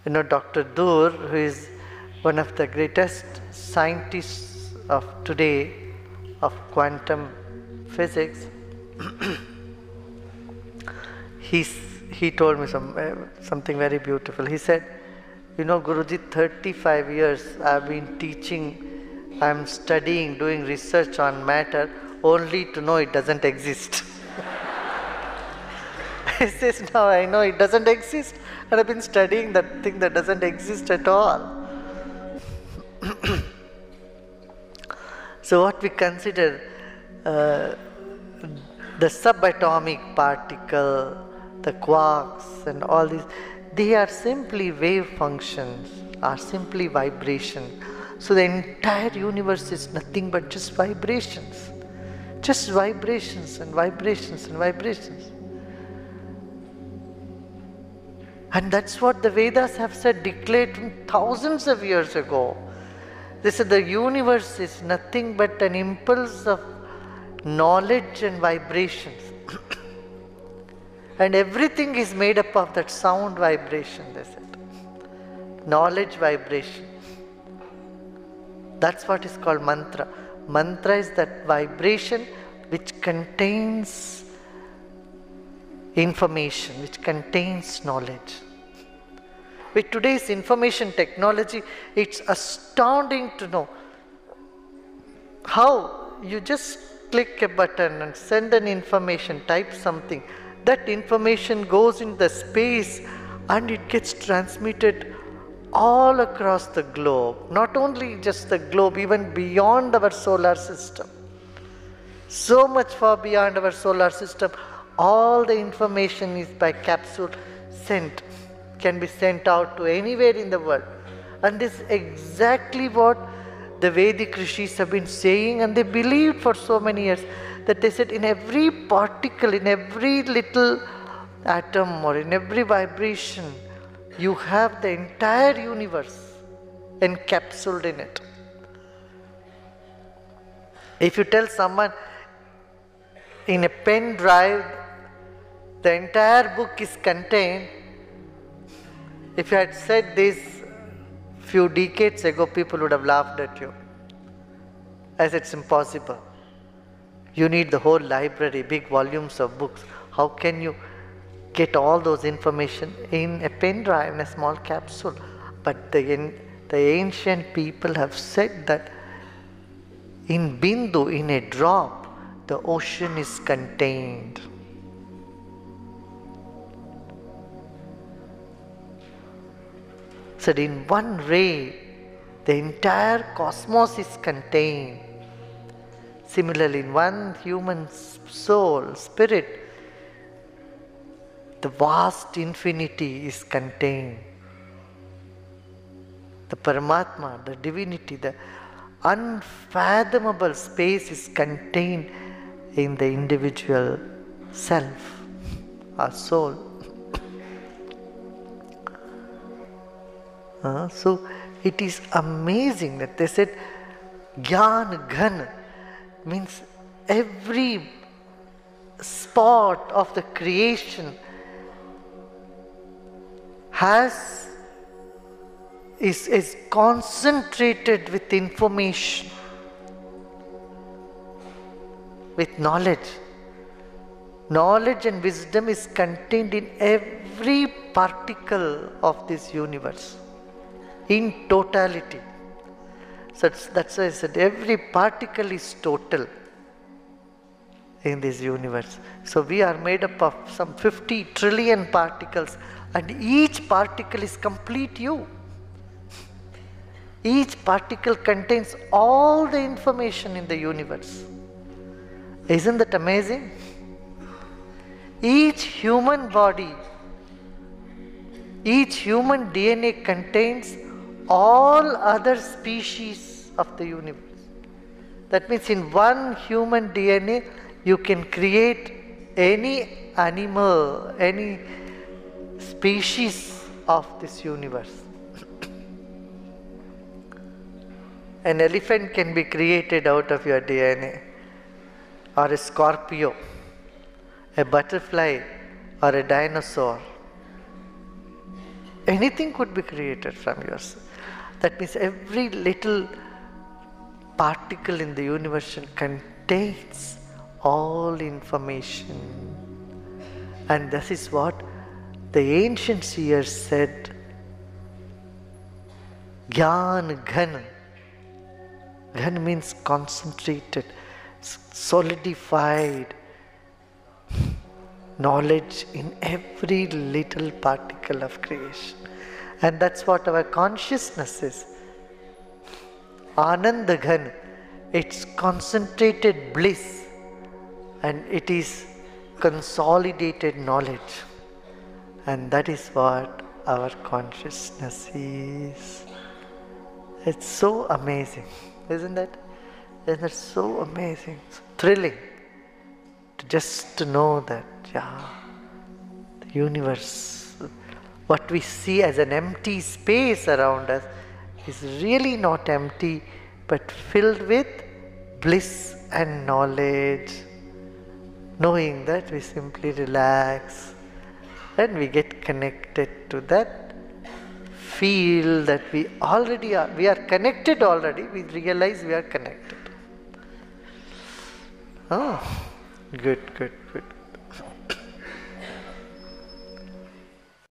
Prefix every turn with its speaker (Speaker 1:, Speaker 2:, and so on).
Speaker 1: Dr. Dur, who is one of the greatest scientists of today of quantum physics, he told me something very beautiful. He said, Guruji, 35 years I've been teaching, I'm studying, doing research on matter only to know it doesn't exist. He says, now I know it doesn't exist, and I've been studying that thing that doesn't exist at all. So what we consider the subatomic particle, the quarks and all these, they are simply wave functions, are simply vibration. So the entire universe is nothing but just vibrations. Just vibrations and vibrations and vibrations. And that's what the Vedas have said, declared thousands of years ago. They said the universe is nothing but an impulse of knowledge and vibrations. And everything is made up of that sound vibration, they said. Knowledge vibration. That's what is called mantra. Mantra is that vibration which contains information, which contains knowledge. With today's information technology, it's astounding to know how you just click a button and send an information, type something. That information goes in the space and it gets transmitted all across the globe. Not only just the globe, even beyond our solar system. So much far beyond our solar system, all the information is by capsule sent, can be sent out to anywhere in the world. And this is exactly what the Vedic rishis have been saying, and they believed for so many years, that they said in every particle, in every little atom or in every vibration, you have the entire universe encapsulated in it. If you tell someone in a pen drive the entire book is contained, if you had said this few decades ago, people would have laughed at you, as it's impossible. You need the whole library, big volumes of books. How can you get all those information in a pen drive, in a small capsule? But the ancient people have said that in Bindu, in a drop, the ocean is contained. Said in one ray, the entire cosmos is contained. Similarly, in one human soul, spirit, the vast infinity is contained. The Paramatma, the divinity, the unfathomable space is contained in the individual self, our soul. So it is amazing that they said Gyan Ghan means every spot of the creation is concentrated with information, with knowledge. Knowledge and wisdom is contained in every particle of this universe, in totality. So that's why I said every particle is total in this universe. So we are made up of some 50 trillion particles, and each particle is complete you. Each particle contains all the information in the universe. Isn't that amazing? Each human body, each human DNA contains all other species of the universe. That means in one human DNA, you can create any animal, any species of this universe. An elephant can be created out of your DNA, or a scorpio, a butterfly, or a dinosaur. anything could be created from yourself. That means every little particle in the universe contains all information. And this is what the ancient seers said, Gyan Ghan. Ghan means concentrated, solidified knowledge in every little particle of creation. And that's what our consciousness is. Ananda Ghan, it's concentrated bliss, and it is consolidated knowledge. And that is what our consciousness is. It's so amazing, isn't it? Isn't it so amazing, so thrilling to know that, the universe, what we see as an empty space around us, is really not empty, but filled with bliss and knowledge. Knowing that, we simply relax and we get connected to that feel that we already are. We are connected already. We realize we are connected. Oh, good, good, good.